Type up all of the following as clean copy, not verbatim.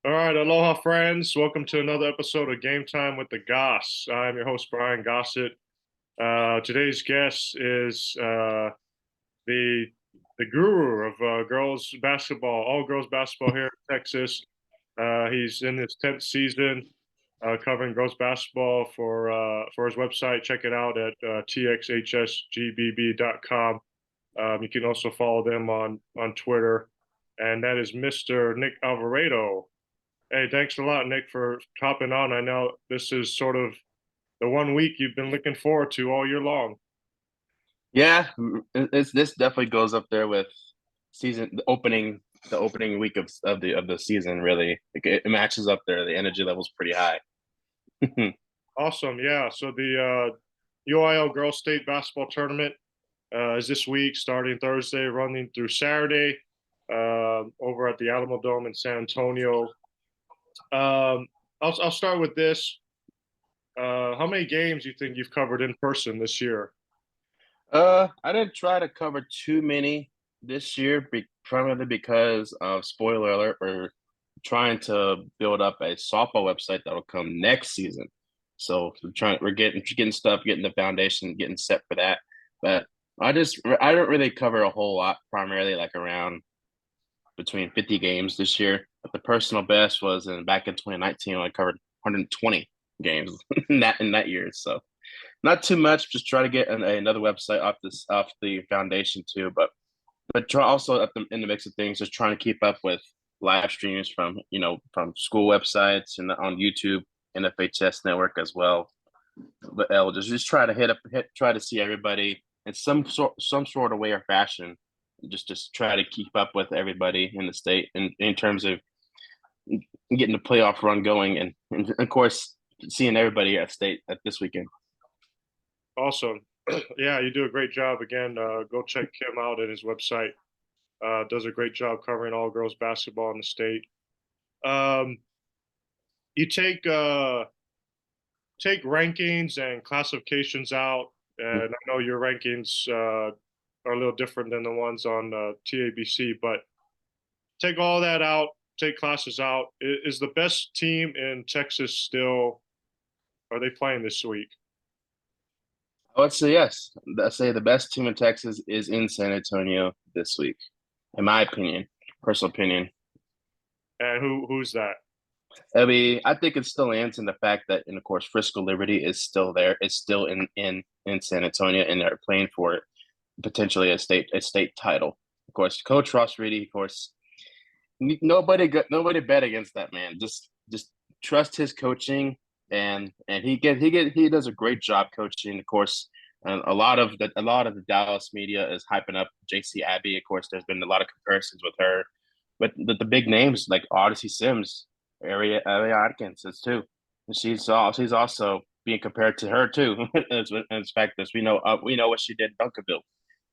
All right, aloha, friends. Welcome to another episode of Game Time with the Goss. I'm your host, Brian Gossett. Today's guest is the the guru of girls basketball, all girls basketball here in Texas. He's in his 10th season, covering girls basketball for his website. Check it out at TXHSGBB.com. You can also follow them on Twitter, and that is Mr. Nick Alvarado. Hey, thanks a lot, Nick, for hopping on. I know this is sort of the one week you've been looking forward to all year long. Yeah, this definitely goes up there with the opening week of the season. Really, it matches up there. The energy level's pretty high. Awesome. Yeah. So the UIL Girls State Basketball Tournament is this week, starting Thursday, running through Saturday, over at the Alamo Dome in San Antonio. I'll start with this. How many games do you think you've covered in person this year? I didn't try to cover too many this year, primarily because of spoiler alert, we're trying to build up a softball website that'll come next season. So we're getting stuff, getting the foundation, getting set for that. But I don't really cover a whole lot, primarily like around between 50 games this year. But the personal best was back in 2019 when I covered 120 games in that year. So not too much. Just try to get another website off the foundation too. But try also in the mix of things, just trying to keep up with live streams from school websites and on YouTube and FHS network as well. But L just try to try to see everybody in some sort of way or fashion. Just try to keep up with everybody in the state in terms of getting the playoff run going and of course seeing everybody at state at this weekend. Awesome. Yeah, you do a great job. Again, go check him out at his website. Does a great job covering all girls basketball in the state. Um, you take rankings and classifications out, and I know your rankings are a little different than the ones on TABC, but take all that out, take classes out. Is the best team in Texas still? Are they playing this week? I would say yes. I'd say the best team in Texas is in San Antonio this week, in my opinion, personal opinion. And who's that? I think it still ends in the fact that, and of course, Frisco Liberty is still there. It's still in San Antonio, and they're playing for potentially a state title. Of course, Coach Ross Reedy, of course, nobody bet against that man. Just trust his coaching, and he does a great job coaching. Of course, and a lot of the Dallas media is hyping up JC Abbey. Of course, there's been a lot of comparisons with her, but the big names like Odyssey Sims, Aria Atkins is too. And she's also being compared to her too. As fact, as we know what she did in Dunkerville,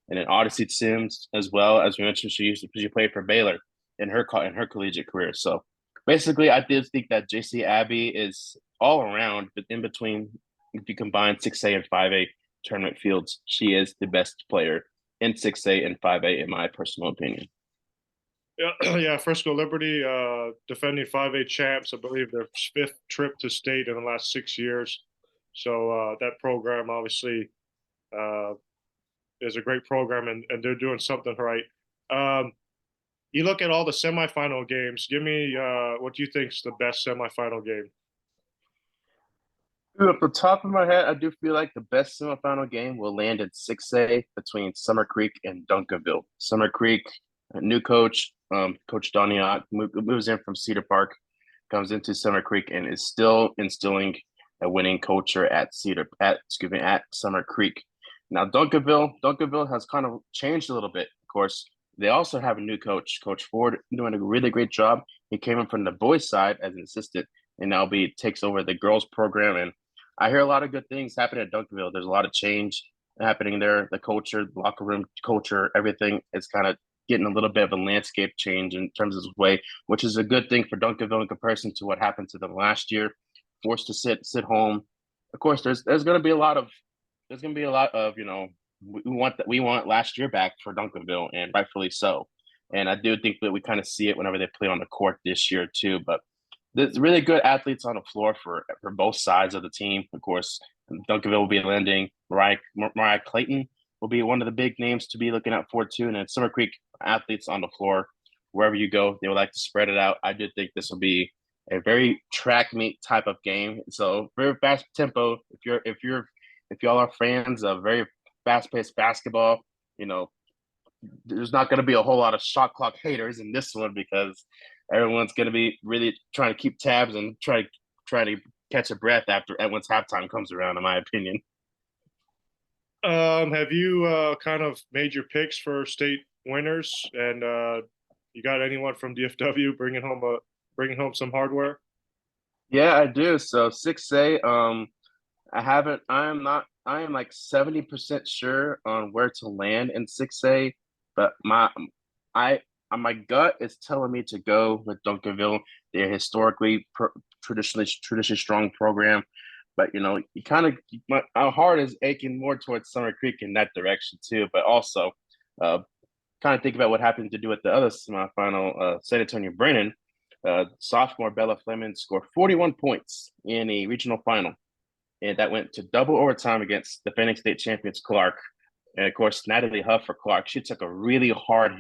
and then Odyssey Sims as well. As we mentioned, she played for Baylor in her collegiate career. So basically, I did think that JC Abbey is all around, but in between, if you combine 6A and 5A tournament fields, she is the best player in 6A and 5A, in my personal opinion. Yeah, yeah, Frisco Liberty, defending 5A champs. I believe their fifth trip to state in the last 6 years. So that program obviously uh, is a great program, and they're doing something right. Um, you look at all the semifinal games. Give me what do you think is the best semifinal game? Dude, off the top of my head, I do feel like the best semifinal game will land in 6A between Summer Creek and Duncanville. Summer Creek, a new coach, Coach Doniot, moves in from Cedar Park, comes into Summer Creek, and is still instilling a winning culture at Summer Creek. Now Duncanville has kind of changed a little bit. Of course, they also have a new coach, Coach Ford, doing a really great job. He came in from the boys' side as an assistant, and now be takes over the girls' program. And I hear a lot of good things happening at Duncanville. There's a lot of change happening there. The culture, the locker room culture, everything is kind of getting a little bit of a landscape change in terms of his way, which is a good thing for Duncanville in comparison to what happened to them last year, forced to sit home. Of course, there's going to be a lot of we want last year back for Duncanville, and rightfully so. And I do think that we kind of see it whenever they play on the court this year too. But there's really good athletes on the floor for both sides of the team. Of course, Duncanville will be landing. Mariah Clayton will be one of the big names to be looking out for too. And then Summer Creek athletes on the floor, wherever you go, they would like to spread it out. I do think this will be a very track meet type of game. So very fast tempo. If y'all are fans of very fast paced basketball, you know, there's not going to be a whole lot of shot clock haters in this one because everyone's going to be really trying to keep tabs and try to catch a breath after once halftime comes around. In my opinion. Have you kind of made your picks for state winners, and you got anyone from DFW bringing home some hardware? Yeah, I do. So 6A, I haven't. I am not. I am like 70% sure on where to land in 6A, but I, my gut is telling me to go with Duncanville. They're traditionally strong program, but you kind of our heart is aching more towards Summer Creek in that direction too. But also, uh, kind of think about what happened to do at the other semifinal. San Antonio Brennan, sophomore Bella Fleming scored 41 points in a regional final, and that went to double overtime against defending state champions Clark. And of course, Natalie Huff for Clark, she took a really hard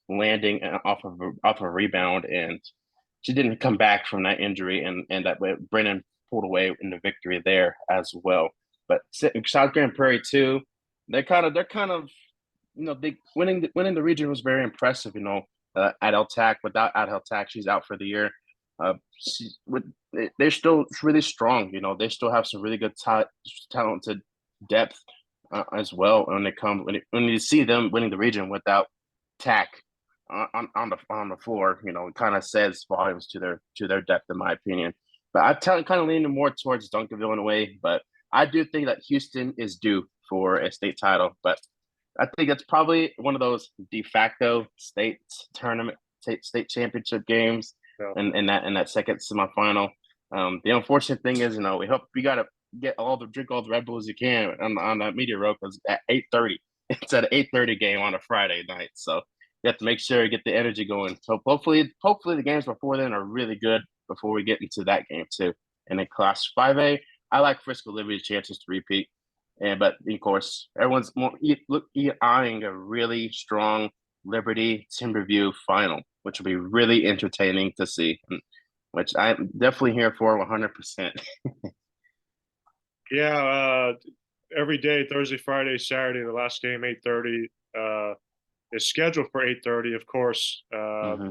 landing off a rebound, and she didn't come back from that injury, and that way Brennan pulled away in the victory there as well. But South Grand Prairie too, they're kind of they winning the region was very impressive. Adel Tack, without Adel Tack, she's out for the year. They're still really strong. They still have some really good talented depth as well when you see them winning the region without Tack on the floor. It kind of says volumes to their depth, in my opinion. But kind of leaning more towards Duncanville in a way. But I do think that Houston is due for a state title. But I think that's probably one of those de facto state tournament, state championship games, Yeah. in that second semifinal. The unfortunate thing is, we hope we gotta drink all the Red Bulls you can on that media row because at 8:30, it's at an 8:30 game on a Friday night, so you have to make sure you get the energy going. So hopefully the games before then are really good before we get into that game too. And in Class 5A, I like Frisco Liberty's chances to repeat. But of course, everyone's eyeing a really strong Liberty Timberview final, which will be really entertaining to see, which I'm definitely here for 100%. Yeah, every day, Thursday, Friday, Saturday, the last game 8:30 is scheduled for 8:30. Of course, Mm-hmm.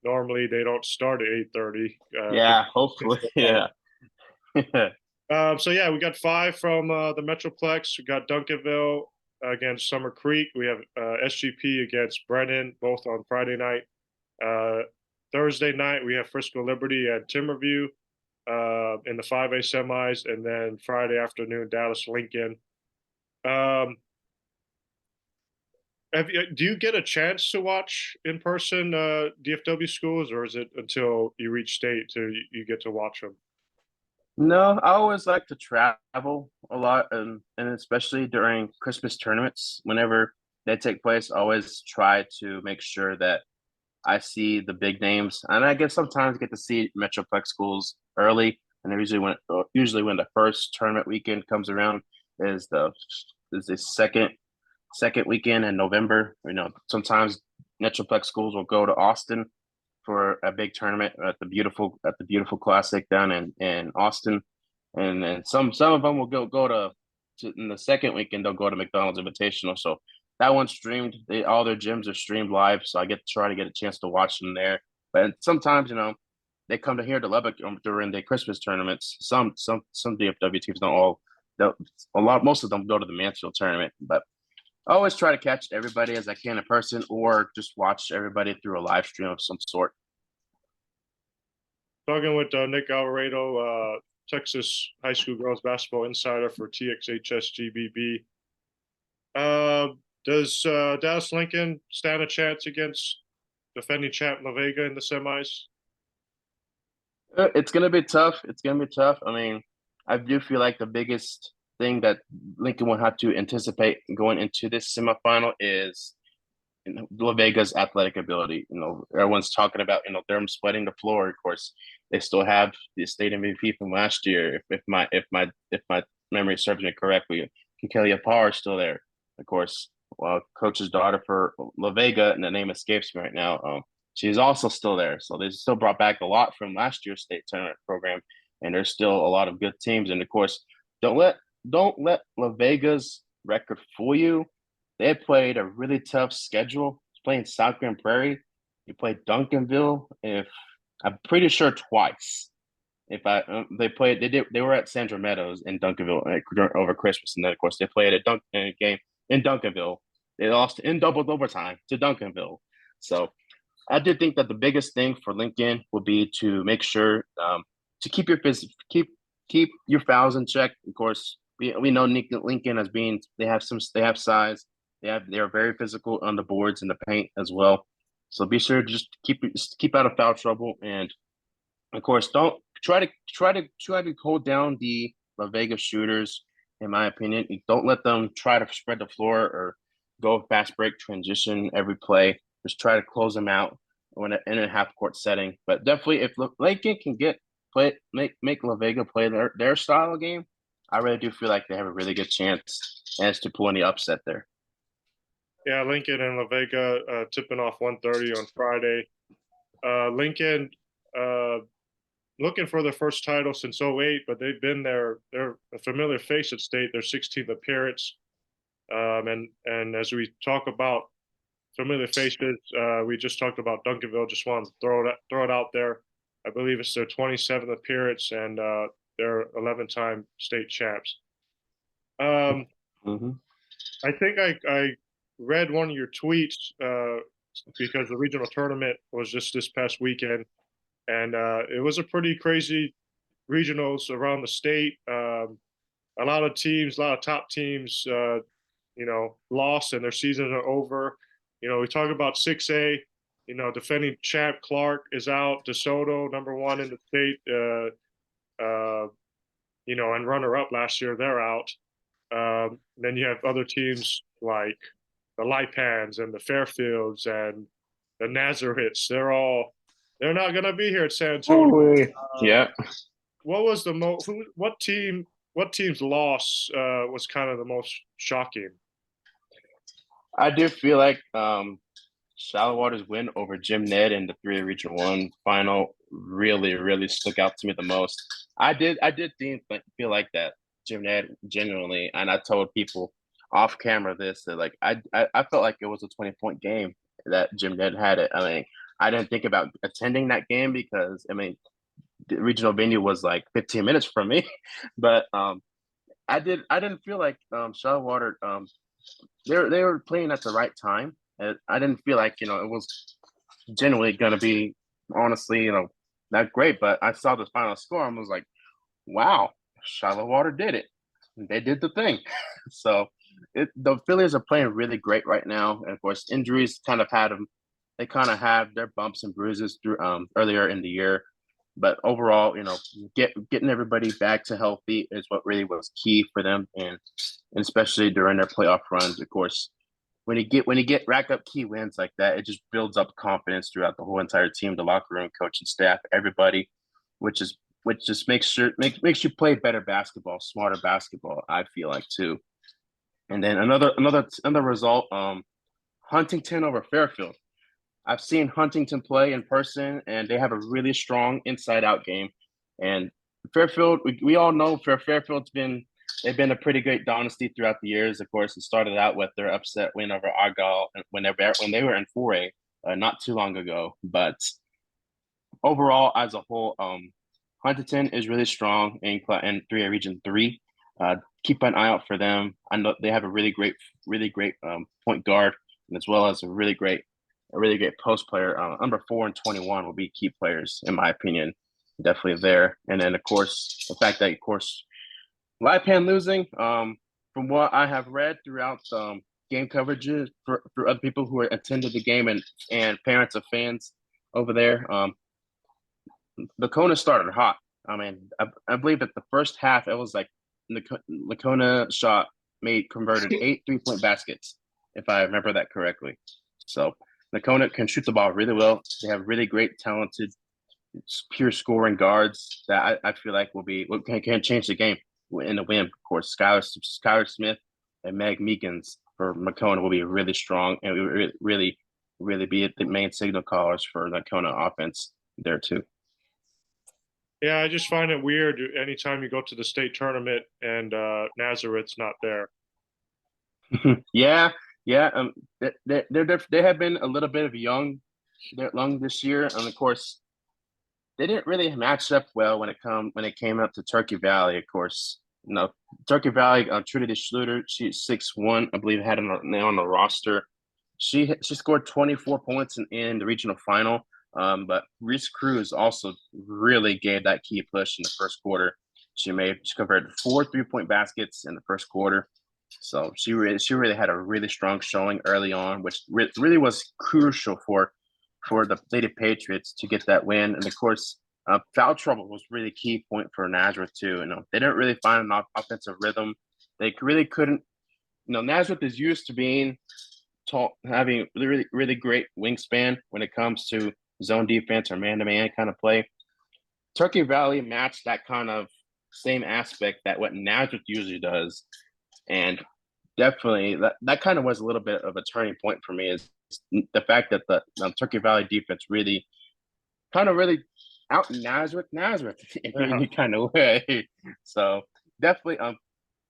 normally they don't start at 8:30. Yeah, hopefully, yeah. So yeah, we got 5 from the Metroplex. We got Duncanville against Summer Creek. We have SGP against Brennan, both on Friday night. Thursday night, we have Frisco Liberty and Timberview in the 5A semis, and then Friday afternoon, Dallas Lincoln. Do you get a chance to watch in person DFW schools, or is it until you reach state to you get to watch them? No, I always like to travel a lot, and especially during Christmas tournaments, whenever they take place, I always try to make sure that I see the big names, and I guess sometimes get to see Metroplex schools early. And usually when the first tournament weekend comes around is the second weekend in November. Sometimes Metroplex schools will go to Austin for a big tournament at the beautiful classic down in Austin, and then some of them will go to in the second weekend they'll go to McDonald's Invitational. So that one's streamed. All their gyms are streamed live, so I get to try to get a chance to watch them there. But sometimes they come to here to Lubbock during the Christmas tournaments. Some DFW teams don't all. Most of them go to the Mansfield tournament, but I always try to catch everybody as I can in person, or just watch everybody through a live stream of some sort. Talking with Nick Alvarado, Texas high school girls basketball insider for TXHSGBB. Does Dallas Lincoln stand a chance against defending champ La Vega in the semis? It's gonna be tough. It's gonna be tough. I mean, I do feel like the biggest thing that Lincoln will have to anticipate going into this semifinal is La Vega's athletic ability. Everyone's talking about them splitting the floor. Of course, they still have the state MVP from last year. If my memory serves me correctly, Kikelia Parr is still there. Of course, well, coach's daughter for La Vega, and the name escapes me right now. She's also still there. So they still brought back a lot from last year's state tournament program, and there's still a lot of good teams. And of course, don't let don't let La Vega's record fool you. They played a really tough schedule. Playing South Grand Prairie, you played Duncanville. If I'm pretty sure twice. If I they were at Sandra Meadows in Duncanville over Christmas, and then of course they played a game in Duncanville. They lost in double overtime to Duncanville. So I did think that the biggest thing for Lincoln would be to make sure to keep your fouls in check. Of course, we know Lincoln as being they have size. They're very physical on the boards and the paint as well. So be sure to just keep out of foul trouble, and of course don't try to hold down the La Vega shooters. In my opinion, don't let them try to spread the floor or go fast break transition every play. Just try to close them out in a half court setting. But definitely, if Lincoln can make La Vega play their style of game, I really do feel like they have a really good chance as to pull any upset there. Yeah, Lincoln and La Vega tipping off 1:30 on Friday. Lincoln looking for their first title since '08, but they've been there. They're a familiar face at state. Their 16th appearance. And as we talk about familiar faces, we just talked about Duncanville. Just wanted to throw it out there. I believe it's their 27th appearance, and they're 11-time state champs. Mm-hmm. I think I read one of your tweets because the regional tournament was just this past weekend, and it was a pretty crazy regionals around the state. A lot of teams, a lot of top teams, lost and their seasons are over. We talk about 6A. Defending champ Clark is out. DeSoto, number one in the state, and runner-up last year, they're out. Then you have other teams like the Lipans and the Fairfields and the Nazareths. They're not going to be here at San Antonio. Yeah. What was what team's loss was kind of the most shocking? I do feel like Shallow Water's win over Jim Ned in the 3A Region 1 final really, really stuck out to me the most. I did feel like that Jim Ned genuinely, and I told people off camera that like I felt like it was a 20-point game that Jim Ned had it. I mean, I didn't think about attending that game because the regional venue was like 15 minutes from me, but I didn't feel like Shallow Water they were playing at the right time. I didn't feel like it was genuinely gonna be honestly not great, but I saw the final score and was like, wow, Shallow Water did it. They did the thing. So the Phillies are playing really great right now, and of course injuries kind of had them. They kind of have their bumps and bruises through earlier in the year, but overall, getting everybody back to healthy is what really was key for them, and especially during their playoff runs. Of course, when you get rack up key wins like that, it just builds up confidence throughout the whole entire team, the locker room, coaching staff, everybody, which just makes you play better basketball, smarter basketball. I feel like too. And then another result, Huntington over Fairfield. I've seen Huntington play in person, and they have a really strong inside-out game. And Fairfield, we all know Fairfield's they've been a pretty great dynasty throughout the years. Of course, it started out with their upset win over Argyle when they were in 4A not too long ago. But overall, as a whole, Huntington is really strong in 3A Region 3. Keep an eye out for them. I know they have a really great point guard, and as well as a really great post player. Number 4 and 21 will be key players, in my opinion. Definitely there. And then, of course, the fact that, of course, Lipan losing, from what I have read throughout game coverages for other people who attended the game and parents of fans over there, Lacona started hot. I mean, I believe that the first half, it was like Lacona converted 8 3-point baskets, if I remember that correctly. So Nakona can shoot the ball really well. They have really great, talented, pure scoring guards that I feel like can change the game in the win. Of course, Skylar Smith and Meg Meekins for Nakona will be really strong and really be the main signal callers for Nakona offense there too. Yeah, I just find it weird anytime you go to the state tournament and Nazareth's not there. Yeah, yeah. They have been a little bit of young this year, and of course they didn't really match up well when it came up to Turkey Valley. Of course, Turkey Valley. Trinity Schluter, she's 6'1", I believe, had now on the roster. She scored 24 points in the regional final. But Reese Cruz also really gave that key push in the first quarter. She converted 4 3-point baskets in the first quarter. So she really had a really strong showing early on, which really was crucial for the Lady Patriots to get that win. And of course, foul trouble was really key point for Nazareth too. They didn't really find an offensive rhythm. They really couldn't. Nazareth is used to being tall, having really great wingspan when it comes to zone defense or man-to-man kind of play. Turkey Valley matched that kind of same aspect that what Nazareth usually does, and definitely that kind of was a little bit of a turning point for me is the fact that the Turkey Valley defense really out Nazareth in any kind of way. So definitely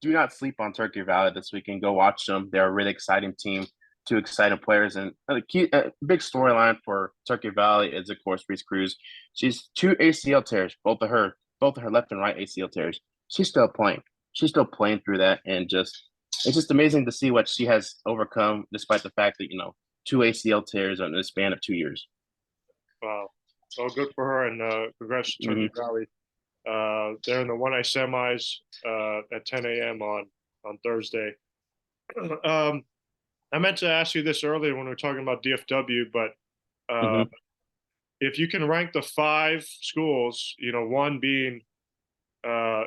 do not sleep on Turkey Valley this weekend. Go watch them. They're a really exciting team, two exciting players, and a big storyline for Turkey Valley is of course Reese Cruz. She's 2 ACL tears, both of her left and right ACL tears. She's still playing. She's still playing through that, and it's just amazing to see what she has overcome, despite the fact that 2 ACL tears in the span of 2 years. Wow. Well, good for her, and congrats to Turkey Valley. They're in the 1A semis at 10 a.m. on Thursday. I meant to ask you this earlier when we were talking about DFW, but if you can rank the 5 schools, one being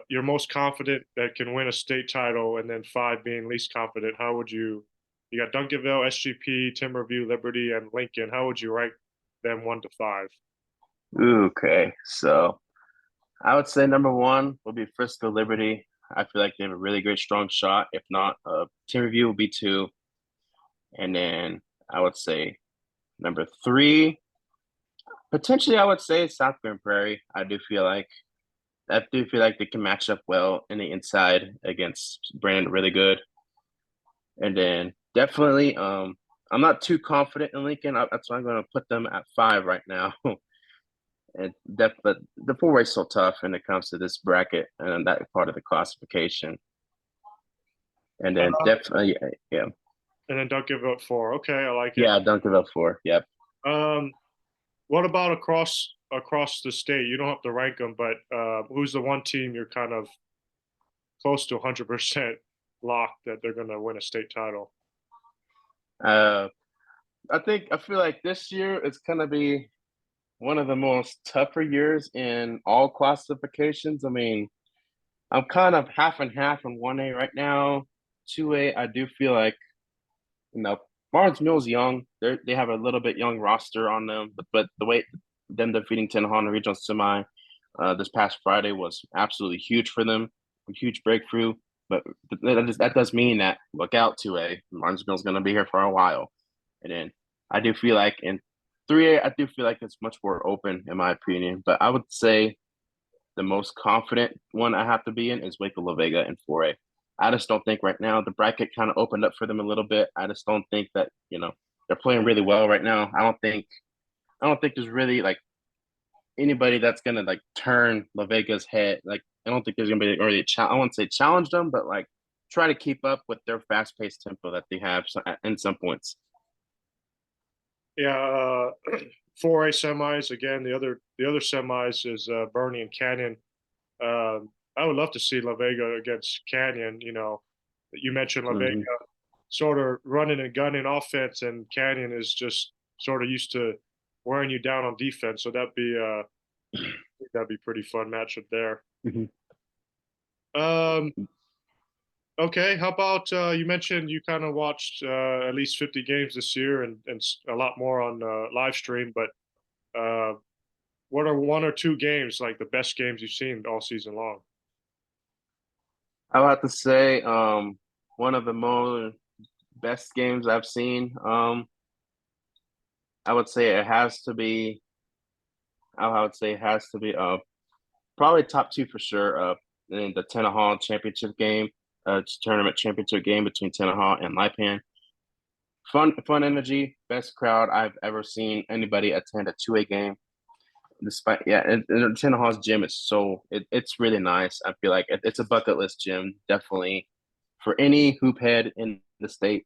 you're most confident that can win a state title, and then 5 being least confident, how would you? You got Duncanville, SGP, Timberview, Liberty, and Lincoln. How would you rank them 1 to 5? Okay, so I would say number 1 will be Frisco Liberty. I feel like they have a really great strong shot. If not, Timberview will be 2, and then I would say number 3, potentially I would say South Grand Prairie. I do feel like they can match up well in the inside against Brandon really good. And then definitely, I'm not too confident in Lincoln. That's why I'm going to put them at 5 right now. And but the 4-way is so tough when it comes to this bracket and that part of the classification. And then definitely, yeah. And then Duncanville at 4. Okay, I like it. Yeah, Duncanville 4. Yep. What about across the state? You don't have to rank them, but who's the one team you're kind of close to 100% locked that they're going to win a state title? I feel like this year it's going to be one of the most tougher years in all classifications. I mean, I'm kind of half and half on 1A right now. 2A, I do feel like, Barnes Mill's young. They have a little bit young roster on them, but the way them defeating Tenahawna Regional Semi this past Friday was absolutely huge for them, a huge breakthrough. But that does mean that look out 2A. Barnes Mill's going to be here for a while, and then I do feel like in 3A, I do feel like it's much more open in my opinion. But I would say the most confident one I have to be in is Waco La Vega in 4A. I just don't think right now the bracket kind of opened up for them a little bit. I just don't think that they're playing really well right now. I don't think there's really like anybody that's gonna like turn La Vega's head. Like I don't think there's gonna be really I won't say challenge them, but like try to keep up with their fast paced tempo that they have in some points. Yeah, 4A semis again. The other semis is Bernie and Canyon. I would love to see La Vega against Canyon. You mentioned La Vega sort of running and gunning offense, and Canyon is just sort of used to wearing you down on defense. So that'd be pretty fun matchup there. Mm-hmm. Okay, how about you mentioned you kind of watched at least 50 games this year and a lot more on live stream, but uh, what are one or two games like the best games you've seen all season long? I would have to say one of the more best games I've seen. I would say it has to be. I would say it has to be probably top two for sure. In the Tenahall championship game, tournament championship game between Tenahall and Lipan. Fun energy, best crowd I've ever seen anybody attend a 2A game. Despite and Tenahall's gym is it's really nice. I feel like it's a bucket list gym, definitely for any hoop head in the state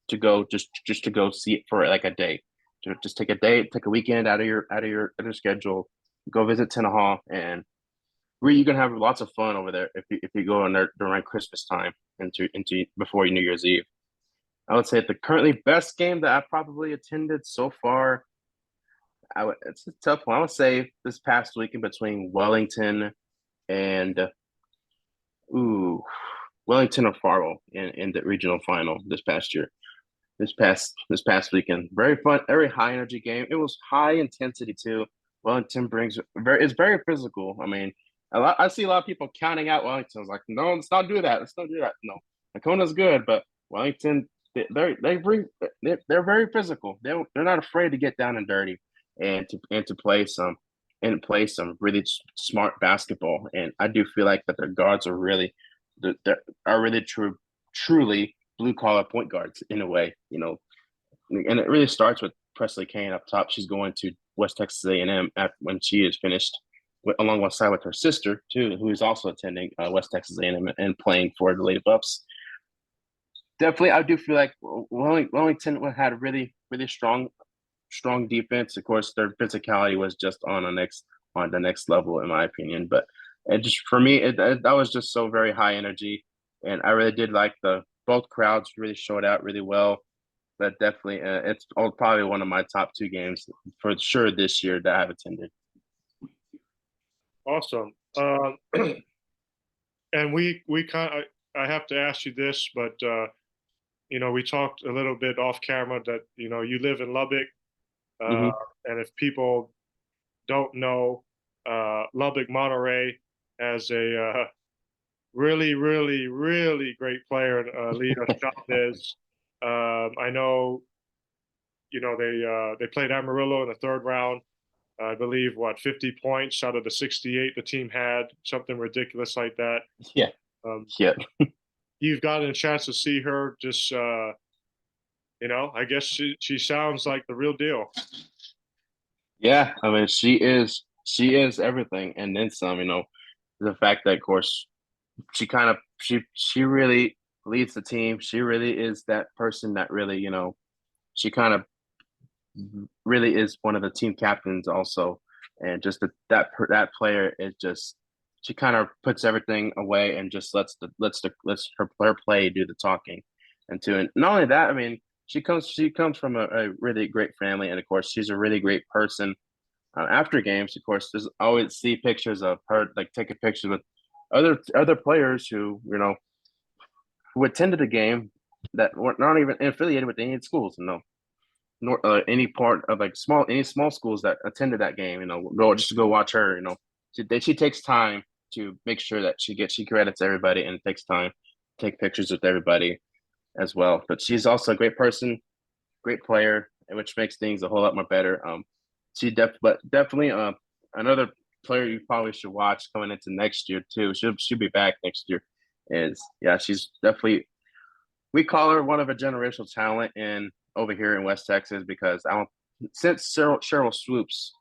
to go just to go see it for like a day. To just take a day, take a weekend out of your schedule, go visit Tenahall, and really you're gonna have lots of fun over there if you go in there during Christmas time into before New Year's Eve. I would say the currently best game that I've probably attended so far. It's a tough one. I would say this past weekend between Wellington and ooh Wellington or Fargo in the regional final this past year. This past weekend. Very fun, very high energy game. It was high intensity too. Wellington brings it's very physical. I mean, I see a lot of people counting out Wellington. I was like, no, let's not do that. Let's not do that. No, Lacona's good, but Wellington they're very physical. They're not afraid to get down and dirty and to play some really smart basketball. And I do feel like that their guards are really truly blue collar point guards in a way, and it really starts with Presley Kane up top. She's going to West Texas A&M when she is finished, alongside with her sister too, who is also attending West Texas A&M and playing for the Lady Buffs. Definitely, I do feel like Wellington had a really strong defense. Of course, their physicality was just on the next level, in my opinion. But it just for me, that was just so very high energy, and I really did like the both crowds really showed out really well. But definitely, it's probably one of my top two games for sure this year that I've attended. Awesome. And we kind of I have to ask you this, but we talked a little bit off camera that you live in Lubbock, uh, Hmm. and if people don't know, Lubbock Monterey has a really, really, really great player, Leah Chavez. I know, they played Amarillo in the third round. I believe 50 points out of the 68 the team had, something ridiculous like that. Yeah, Um, yeah, you've gotten a chance to see her. Just I guess she sounds like the real deal. yeah. I mean, she is everything, and then some. The fact that, of course, she really leads the team. She really is that person that really, she kind of really is one of the team captains also, and just that player is just she kind of puts everything away and just lets her play do the talking, and not only that, I mean she comes from a really great family, and of course she's a really great person. After games, of course, there's always see pictures of her like taking pictures with other players who attended the game that were not even affiliated with any schools, nor any part of like any small schools that attended that game. Go just to go watch her. She takes time to make sure that she credits everybody and takes time to take pictures with everybody as well. But she's also a great person, great player, which makes things a whole lot more better. But definitely another player you probably should watch coming into next year too. She'll be back next year. She's definitely we call her one of a generational talent in over here in West Texas because I don't since Cheryl Swoops,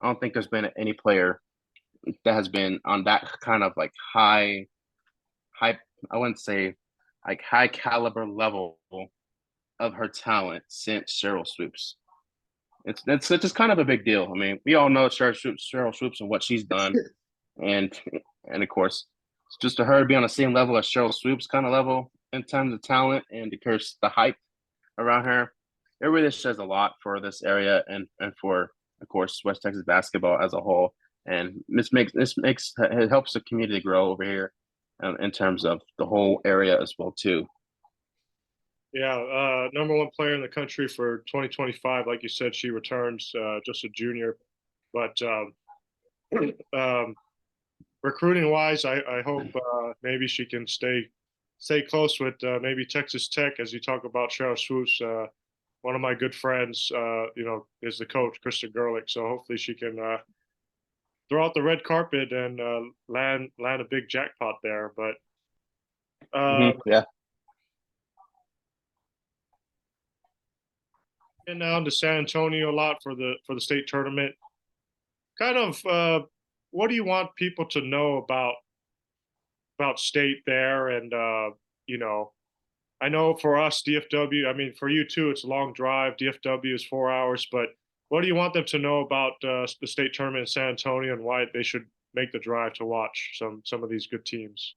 I don't think there's been any player that has been on that kind of like high I wouldn't say like high caliber level of her talent since Cheryl Swoops. It's just kind of a big deal. I mean, we all know Cheryl Swoops and what she's done, and and of course, just to her be on the same level as Cheryl Swoops kind of level in terms of talent and of course the hype around her, it really says a lot for this area and for of course West Texas basketball as a whole. And this makes it helps the community grow over here. in terms of the whole area as well too. Yeah, number one player in the country for 2025. Like you said, she returns just a junior. But um, recruiting wise, I hope maybe she can stay close with maybe Texas Tech as you talk about Cheryl Swoops. One of my good friends, is the coach, Krista Gerlich. So hopefully she can throw out the red carpet and land a big jackpot there. But Yeah. and now to San Antonio a lot for the state tournament. Kind of, what do you want people to know about state there? And you know, I know for us DFW, I mean for you too, it's a long drive. DFW is 4 hours, but what do you want them to know about the state tournament in San Antonio and why they should make the drive to watch some of these good teams?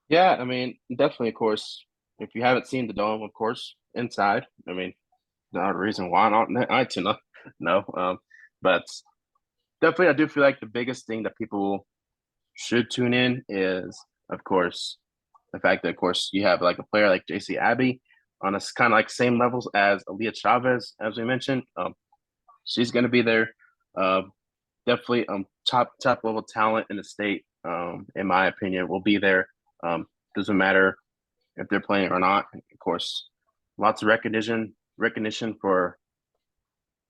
Yeah, I mean, definitely, of course, if you haven't seen the dome, of course, inside, I mean, not a reason why not I to know. No. But definitely I do feel like the biggest thing that people should tune in is, of course, the fact that, of course, you have like a player like JC Abbey on a kind of like same levels as Aaliyah Chavez, as we mentioned. She's going to be there. Uh, definitely top level talent in the state, in my opinion, will be there. Doesn't matter if they're playing or not. Of course, lots of recognition for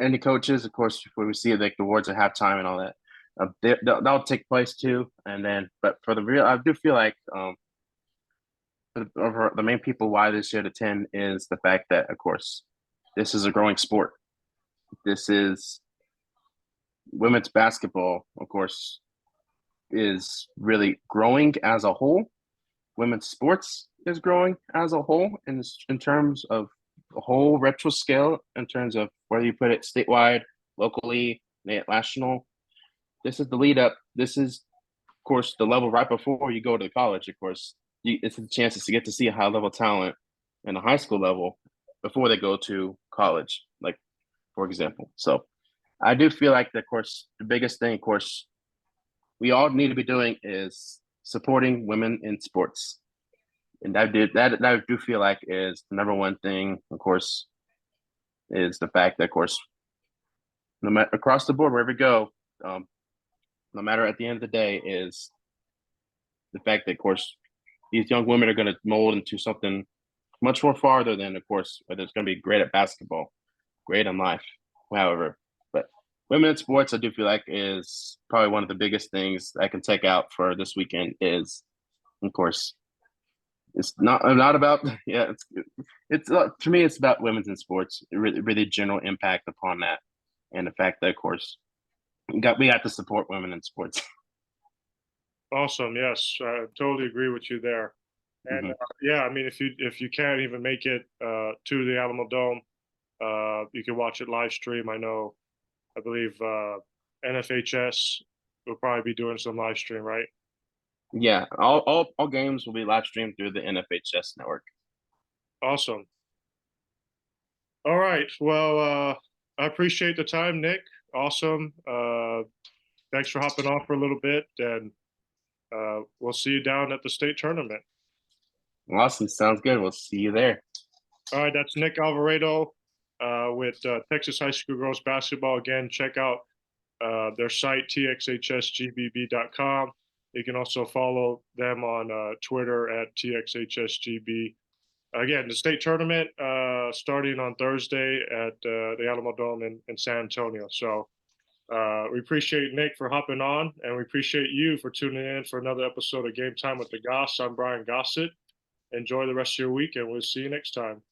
any coaches. Of course, when we see like the awards at halftime and all that, that'll take place too. And then, but for the real, I do feel like the main people why they should attend is the fact that, of course, this is a growing sport. This is women's basketball, of course, is really growing as a whole. Women's sports is growing as a whole in terms of the whole retro scale, in terms of whether you put it statewide, locally, national. This is the lead up. This is, of course, the level right before you go to college. Of course, it's a chance to get to see a high level talent in the high school level before they go to college, like for example. So I do feel like, of course, the biggest thing, of course, we all need to be doing is supporting women in sports. And that I do feel like is the number one thing, of course, is the fact that, of course, no matter across the board, wherever we go, no matter at the end of the day, is the fact that, of course, these young women are going to mold into something much more farther than, of course, whether it's going to be great at basketball, great in life, however. But women in sports, I do feel like is probably one of the biggest things I can take out for this weekend is, of course, it's not about yeah. It's to me, it's about women's in sports. Really general impact upon that, and the fact that, of course, we got to support women in sports. Awesome. Yes, I totally agree with you there. And Mm-hmm. yeah, I mean, if you can't even make it to the Alamo Dome, you can watch it live stream. I believe NFHS will probably be doing some live stream, right? Yeah, all games will be live streamed through the NFHS network. Awesome. All right. Well, I appreciate the time, Nick. Awesome. Thanks for hopping on for a little bit, and we'll see you down at the state tournament. Awesome, sounds good. We'll see you there. All right, that's Nick Alvarado with Texas High School Girls Basketball. Again, check out their site, TXHSGBB.com. You can also follow them on Twitter at TXHSGB. Again, the state tournament starting on Thursday at the Alamo Dome in San Antonio. So we appreciate Nick for hopping on, and we appreciate you for tuning in for another episode of Game Time with the Goss. I'm Brian Gossett. Enjoy the rest of your week, and we'll see you next time.